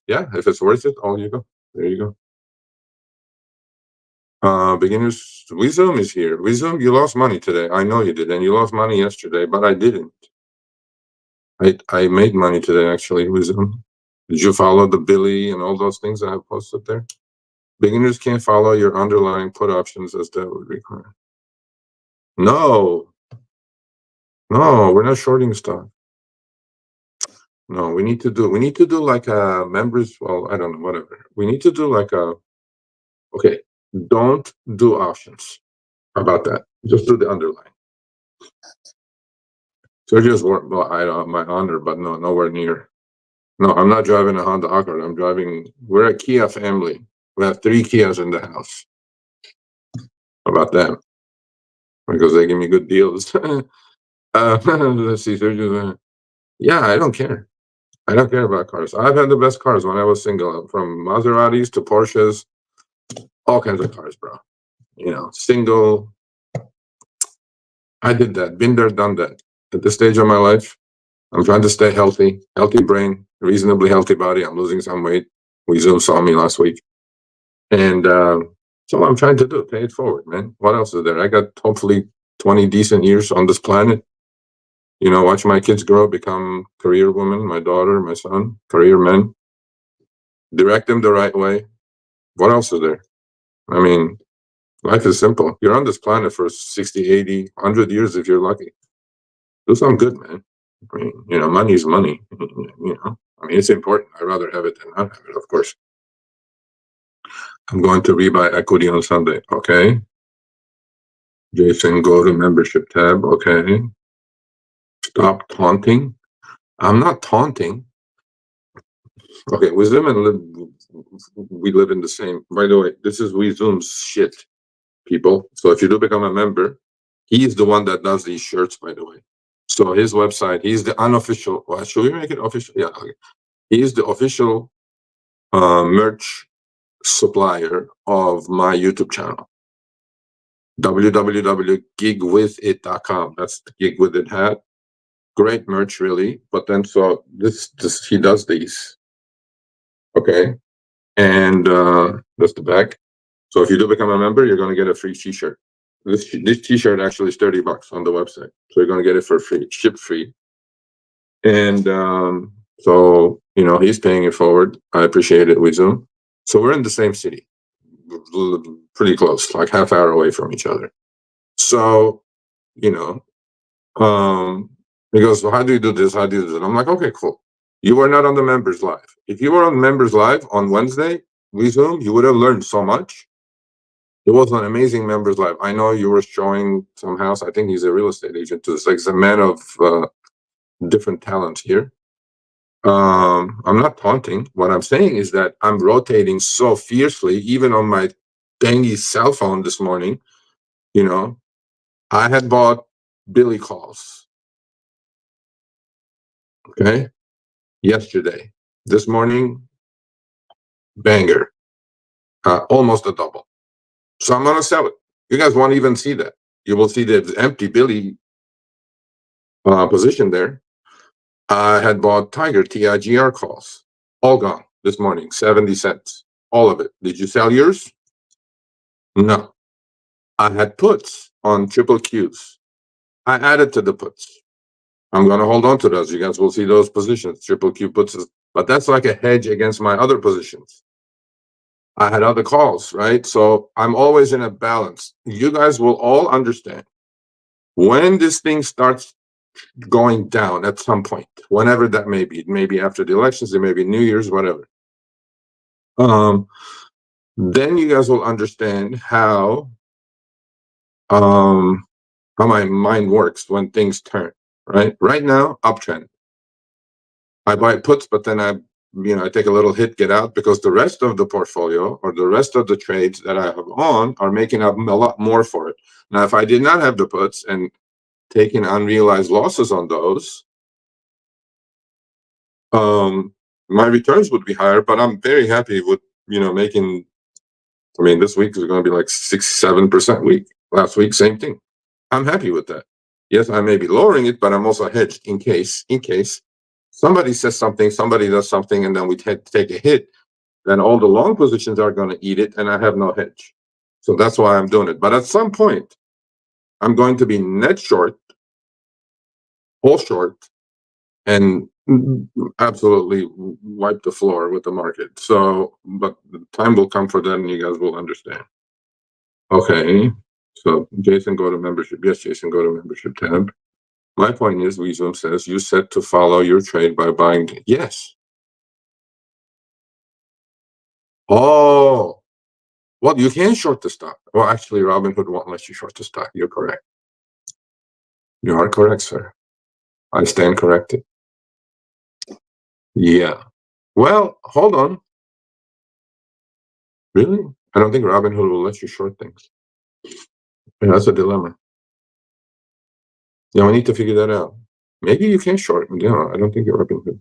Yeah, if it's worth it, you go. There you go. Beginners, Wisdom is here. Wisdom, you lost money today. I know you did, and you lost money yesterday, but I didn't. I made money today, actually, Wisdom. Did you follow the Billy and all those things I have posted there? Beginners can't follow your underlying put options as that would require. No, we're not shorting stock. No, we need to do like a members. Well, I don't know, whatever. We need to do like okay, don't do options. How about that? Just do the underlying. Sergio's my honor, but no, nowhere near. No, I'm not driving a Honda Accord. We're a Kia family. We have 3 Kias in the house. How about that? Because they give me good deals. Let's see, Sergio. Yeah, I don't care. I don't care about cars. I've had the best cars when I was single, from Maseratis to Porsches, all kinds of cars, bro. Single. I did that. Been there, done that. At this stage of my life, I'm trying to stay healthy brain, reasonably healthy body. I'm losing some weight. Zoom saw me last week. And so I'm trying to do, pay it forward, man. What else is there? I got hopefully 20 decent years on this planet. Watch my kids grow, become career women, my daughter, my son, career men. Direct them the right way. What else is there? I mean, life is simple. You're on this planet for 60, 80, 100 years if you're lucky. Do something good, man. I mean, money is money. I mean, it's important. I'd rather have it than not have it, of course. I'm going to rebuy equity on Sunday. Okay. Jason, go to membership tab. Okay. Stop taunting. I'm not taunting. Okay, Wisdom and we live in the same. By the way, this is Wisdom's shit, people. So if you do become a member, he's the one that does these shirts, by the way. So his website, he's the unofficial. Well, should we make it official? Yeah. Okay. He's the official merch supplier of my YouTube channel. www.gigwithit.com. That's the Gig With It hat. Great merch, really. But then, so this he does these. Okay. And that's the back. So if you do become a member, you're going to get a free t-shirt. This t-shirt actually is $30 on the website. So you're going to get it for free, ship free. And so, he's paying it forward. I appreciate it with Zoom. So we're in the same city, pretty close, like half hour away from each other. So, he goes, well, how do you do this? How do you do this? And I'm like, okay, cool. You were not on the members live. If you were on members live on Wednesday, we Zoom, you would have learned so much. It was an amazing members live. I know you were showing some house. I think he's a real estate agent too. It's like he's a man of different talents here. I'm not taunting. What I'm saying is that I'm rotating so fiercely, even on my dangy cell phone this morning. I had bought Billy calls. Okay. Yesterday. This morning, banger. Almost a double. So I'm going to sell it. You guys won't even see that. You will see the empty Billy position there. I had bought Tiger TIGR calls. All gone this morning, 70 cents. All of it. Did you sell yours? No. I had puts on triple Qs. I added to the puts. I'm going to hold on to those. You guys will see those positions, triple Q puts. But that's like a hedge against my other positions. I had other calls, right? So I'm always in a balance. You guys will all understand when this thing starts going down at some point, whenever that may be. It may be after the elections, it may be New Year's, whatever. Then you guys will understand how my mind works when things turn, right? Right now, uptrend. I buy puts, but then I take a little hit, get out, because the rest of the portfolio or the rest of the trades that I have on are making up a lot more for it. Now, if I did not have the puts and taking unrealized losses on those, my returns would be higher, but I'm very happy with, making, this week is going to be like 6-7% week. Last week, same thing. I'm happy with that. Yes, I may be lowering it, but I'm also hedged in case somebody says something, somebody does something, and then we take a hit, then all the long positions are going to eat it, and I have no hedge. So that's why I'm doing it. But at some point, I'm going to be net short, all short, and absolutely wipe the floor with the market. So, but the time will come for that, and you guys will understand. Okay. So, Jason, go to membership. Yes, Jason, go to membership tab. My point is, Weezum says you set to follow your trade by buying. Yes. Oh, well, you can short the stock. Well, actually, Robinhood won't let you short the stock. You're correct. You are correct, sir. I stand corrected. Yeah. Well, hold on. Really? I don't think Robinhood will let you short things. Yeah, that's a dilemma. Yeah, we need to figure that out. Maybe you can short. Yeah, I don't think you're Robinhood.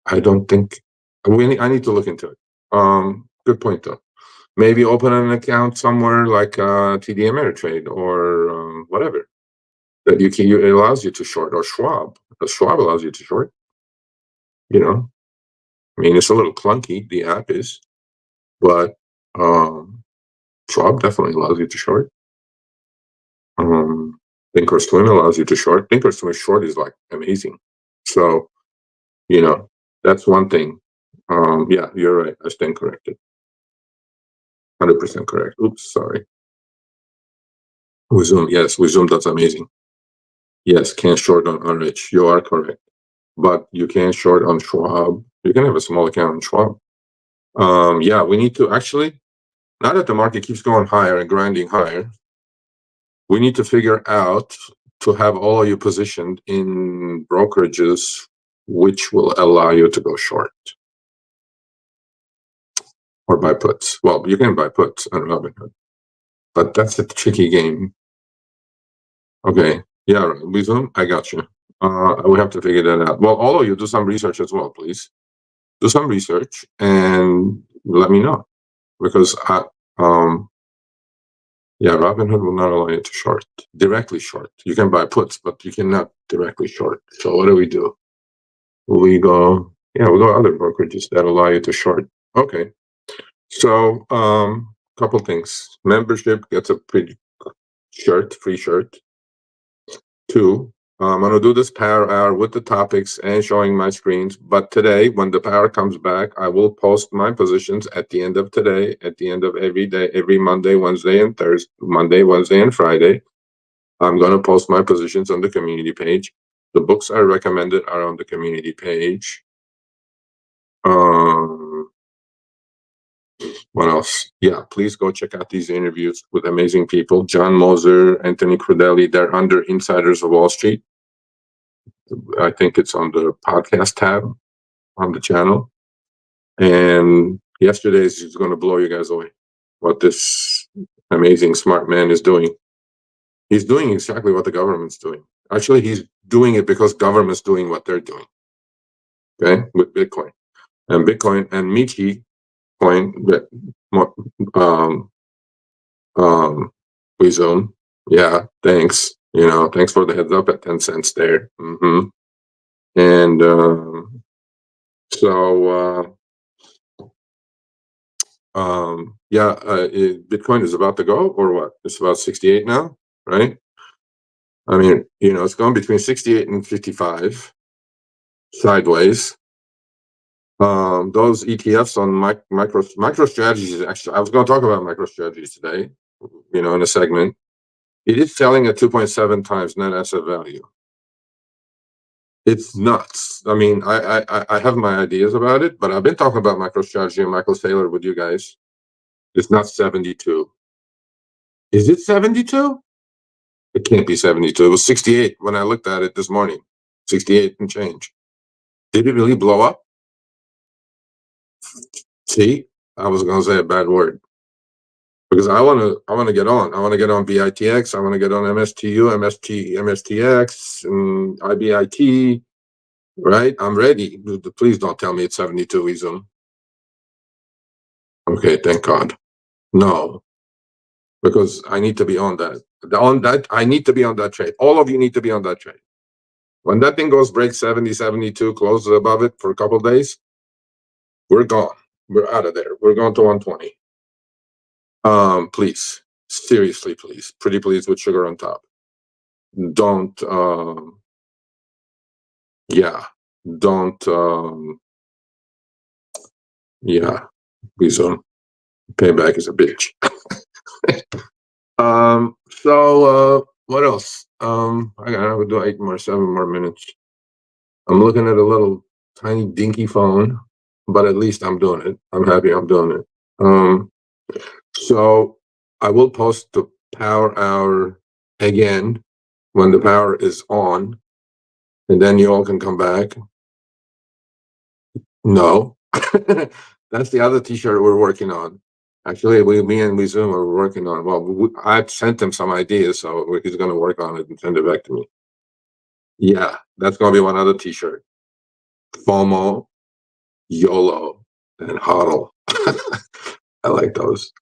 I don't think. I need to look into it. Good point though. Maybe open an account somewhere like TD Ameritrade or whatever that it allows you to short, or Schwab. Schwab allows you to short. It's a little clunky. The app is, but Schwab definitely allows you to short. Thinkorswim allows you to short. Thinkorswim short is like amazing. So that's one thing. Yeah, you're right. I stand corrected. 100% correct. Oops, sorry. Zoom, yes, Zoom, that's amazing. Yes, can't short on RH. You are correct. But you can short on Schwab. You can have a small account on Schwab. Yeah, we need to actually, now that the market keeps going higher and grinding higher, we need to figure out to have all of you positioned in brokerages which will allow you to go short or buy puts. Well, you can buy puts on Robinhood, but that's a tricky game. Okay, yeah, Wisdom, I got you. We have to figure that out. Well, all of you do some research as well, please. Do some research and let me know, because yeah, Robinhood will not allow you to short, directly short. You can buy puts, but you cannot directly short. So what do? We go Yeah, we'll go other brokerages that allow you to short. Okay. So, couple things. Membership gets a free shirt. 2, I'm going to do this power hour with the topics and showing my screens. But today, when the power comes back, I will post my positions at the end of today, at the end of every day, every Monday, Wednesday, and Thursday, Monday, Wednesday, and Friday. I'm going to post my positions on the community page. The books I recommended are on the community page. What else? Yeah, please go check out these interviews with amazing people. John Moser, Anthony Crudeli, they're under Insiders of Wall Street. I think it's on the podcast tab on the channel. And yesterday's is going to blow you guys away. What this amazing smart man is doing. He's doing exactly what the government's doing. Actually, he's doing it because government's doing what they're doing. Okay, with Bitcoin and Michi coin that Weezone. Yeah, thanks. Thanks for the heads up at 10 cents there. And so Bitcoin is about to go, or what? It's about 68 now, right? I mean, it's going between 68 and 55 sideways. Those ETFs on micro strategies, actually, I was going to talk about micro strategies today, in a segment. It is selling at 2.7 times net asset value. It's nuts. I mean, I have my ideas about it, but I've been talking about MicroStrategy and Michael Saylor with you guys. It's not 72. Is it 72? It can't be 72. It was 68 when I looked at it this morning. 68 and change. Did it really blow up? See, I was going to say a bad word because I want to get on. I want to get on VITX. I want to get on MSTU, MSTX, and IBIT. Right? I'm ready. Please don't tell me it's 72 Weezone. Okay, thank God. No, because I need to be on that. I need to be on that trade. All of you need to be on that trade. When that thing breaks 70, 72, closes above it for a couple of days, we're gone. We're out of there. We're going to 120. Please, seriously, please, pretty please with sugar on top. Don't, Weezone. Payback is a bitch. So what else? I would do 7 more minutes. I'm looking at a little tiny dinky phone, but at least I'm doing it. I'm happy I'm doing it. So I will post the power hour again when the power is on, and then you all can come back. No, that's the other T-shirt we're working on. Actually, me and Weezone are working on. Well, I sent him some ideas, so he's going to work on it and send it back to me. Yeah, that's going to be one other T-shirt. FOMO, YOLO, and HODL. I like those.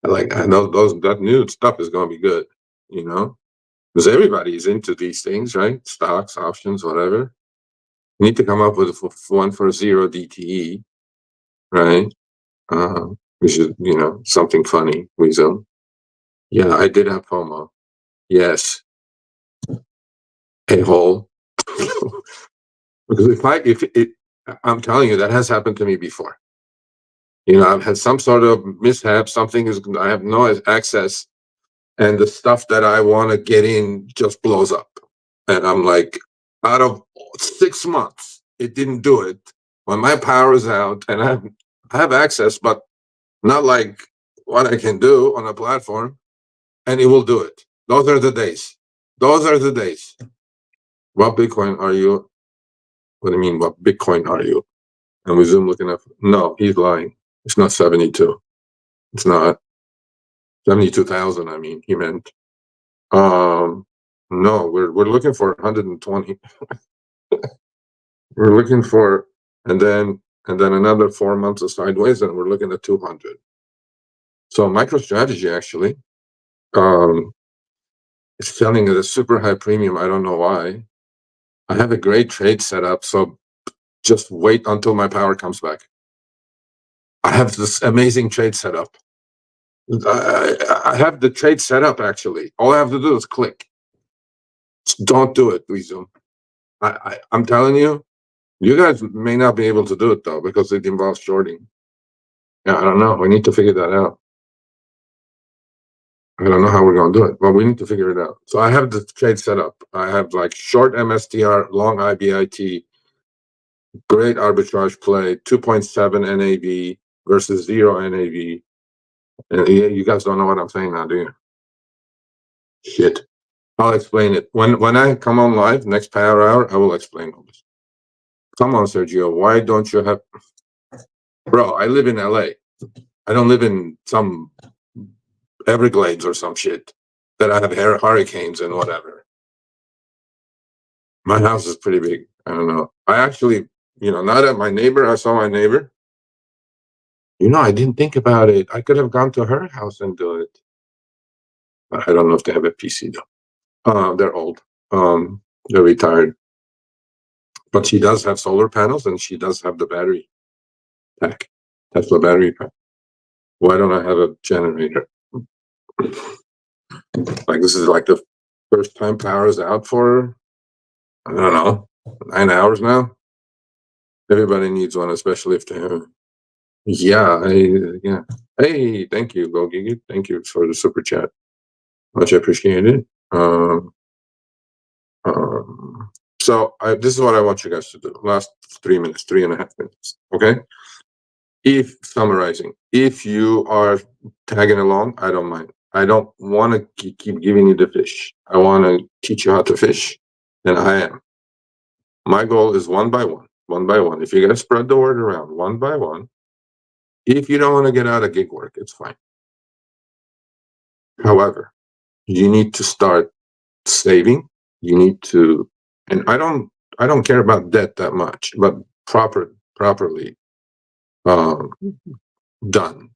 I know that new stuff is going to be good. Because everybody's into these things, right? Stocks, options, whatever. You need to come up with one for 0 DTE, right? Which is, something funny, Weezone. Yeah, I did have FOMO. Yes. A-hole. Because I'm telling you, that has happened to me before. I've had some sort of mishap. I have no access, and the stuff that I want to get in just blows up. And I'm like, out of 6 months, it didn't do it. When my power is out, and I have access, but not like what I can do on a platform, and it will do it. Those are the days. What Bitcoin are you? What do you mean? What Bitcoin are you? And we zoom looking up. No, he's lying. It's not 72. It's not 72,000. I mean, he meant. No, we're looking for 120. We're looking for, and then another 4 months of sideways, and we're looking at 200. So MicroStrategy actually, is selling at a super high premium. I don't know why. I have a great trade set up, so Just wait until my power comes back. I have this amazing trade set up. I have the trade set up, actually. All I have to do is click. Don't do it, please, Zoom. I'm telling you, you guys may not be able to do it, though, because it involves shorting. Yeah, I don't know. We need to figure that out. I don't know how we're going to do it, but we need to figure it out. So I have the trade set up. I have like short MSTR, long IBIT, great arbitrage play, 2.7 NAV versus 0 NAV. And you guys don't know what I'm saying now, do you? Shit. I'll explain it. When I come on live next power hour, I will explain all this. Come on, Sergio. Why don't you have... Bro, I live in LA. I don't live in some Everglades or some shit that I have hurricanes and whatever. My house is pretty big. I don't know. I actually, now that I saw my neighbor, I didn't think about it. I could have gone to her house and do it. But I don't know if they have a PC though. They're old. They're retired. But she does have solar panels and she does have the battery pack, Tesla battery pack. Why don't I have a generator? Like, this is like the first time power is out for, I don't know, 9 hours now. Everybody needs one, especially if they have. Yeah, yeah. Hey, thank you, Go Gigi. Thank you for the super chat. Much appreciated. So this is what I want you guys to do. Last 3 minutes, 3.5 minutes. Okay. Summarizing, if you are tagging along, I don't mind. I don't want to keep giving you the fish. I want to teach you how to fish, and I am. My goal is one by one. If you guys spread the word around one by one, if you don't want to get out of gig work, it's fine. However, you need to start saving. You need to, and I don't care about debt that much, but properly done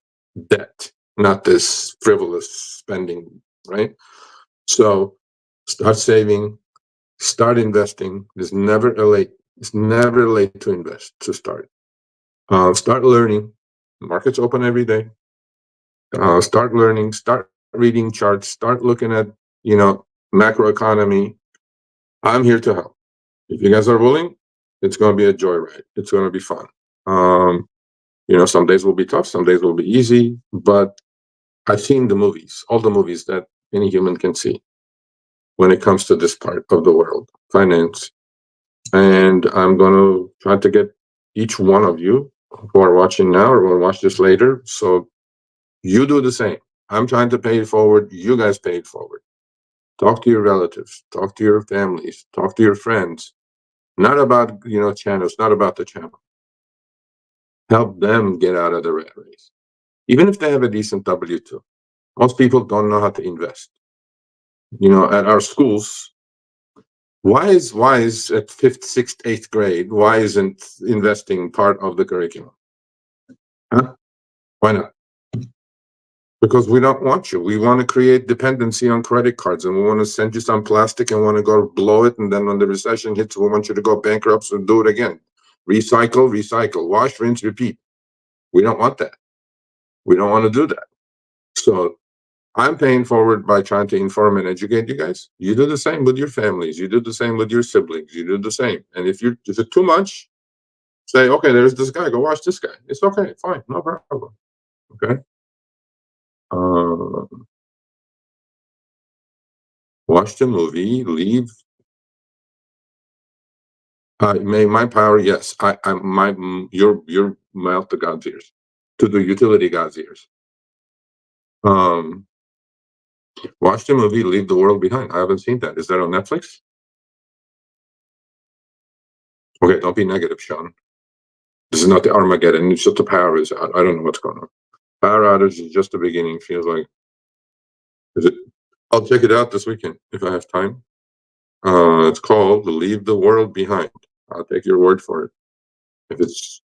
debt, not this frivolous spending, right? So start saving, start investing. It's never late to invest, to start. Start learning. Markets open every day. Start learning, start reading charts, start looking at, macroeconomy. I'm here to help. If you guys are willing, it's going to be a joyride. It's going to be fun. Some days will be tough, some days will be easy, but I've seen the movies, all the movies that any human can see when it comes to this part of the world, finance. And I'm going to try to get each one of you who are watching now or will watch this later. So you do the same. I'm trying to pay it forward. You guys pay it forward. Talk to your relatives, talk to your families, talk to your friends. Not about, channels, not about the channel. Help them get out of the rat race. Even if they have a decent W-2. Most people don't know how to invest. At our schools, why is at 5th, 6th, 8th grade, why isn't investing part of the curriculum? Huh? Why not? Because we don't want you. We want to create dependency on credit cards, and we want to send you some plastic and want to go blow it, and then when the recession hits, we want you to go bankrupt and do it again. Recycle, wash, rinse, repeat. We don't want that. We don't want to do that. So I'm paying forward by trying to inform and educate you guys. You do the same with your families. You do the same with your siblings. You do the same. And if it's too much, say, okay, there's this guy. Go watch this guy. It's okay. Fine. No problem. Okay. Watch the movie. Leave. May my power. Yes. Your mouth to God's ears, to the utility God's ears. Watch the movie. Leave the world behind. I haven't seen that. Is that on Netflix? Okay, don't be negative, Sean. This is not the Armageddon. It's just the power is out. I don't know what's going on. Power outage is just the beginning. Feels like. Is it? I'll check it out this weekend if I have time. It's called "Leave the World Behind." I'll take your word for it. If it's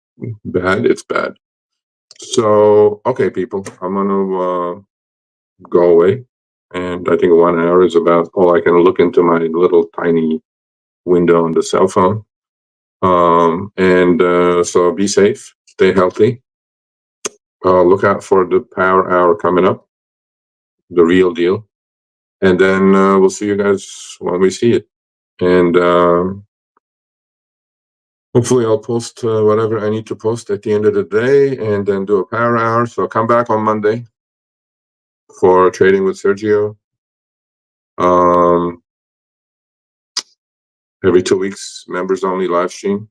bad, it's bad. So, okay, people, I'm gonna go away, and I think 1 hour is about all I can look into my little tiny window on the cell phone. So be safe, stay healthy. Look out for the power hour coming up, the real deal. And then we'll see you guys when we see it. And hopefully I'll post whatever I need to post at the end of the day and then do a power hour. So come back on Monday for Trading with Sergio. Every 2 weeks, members only live stream.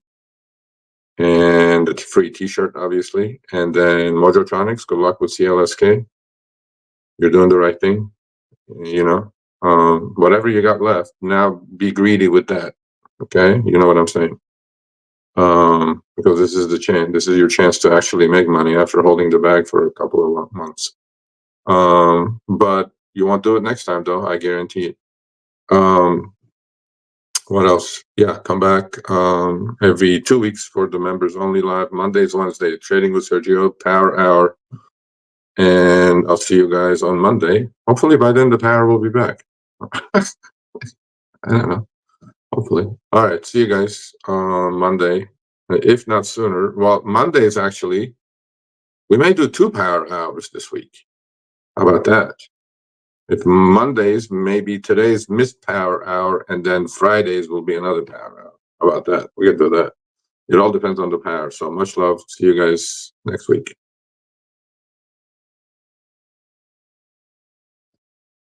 And it's a free t-shirt, obviously. And then Mojotronics, good luck with CLSK. You're doing the right thing. You know, whatever you got left, now be greedy with that. Okay, you know what I'm saying? Because this is the chance. This is your chance to actually make money after holding the bag for a couple of months. But you won't do it next time, though. I guarantee it. What else? Yeah, come back every 2 weeks for the members only live, Mondays, Wednesdays, Trading with Sergio, Power Hour. And I'll see you guys on Monday. Hopefully by then the power will be back. I don't know. Hopefully. All right. See you guys on Monday. If not sooner. Well, Mondays actually, we may do 2 power hours this week. How about that? If Mondays, maybe today's missed power hour, and then Fridays will be another power hour. How about that? We can do that. It all depends on the power. So much love. See you guys next week.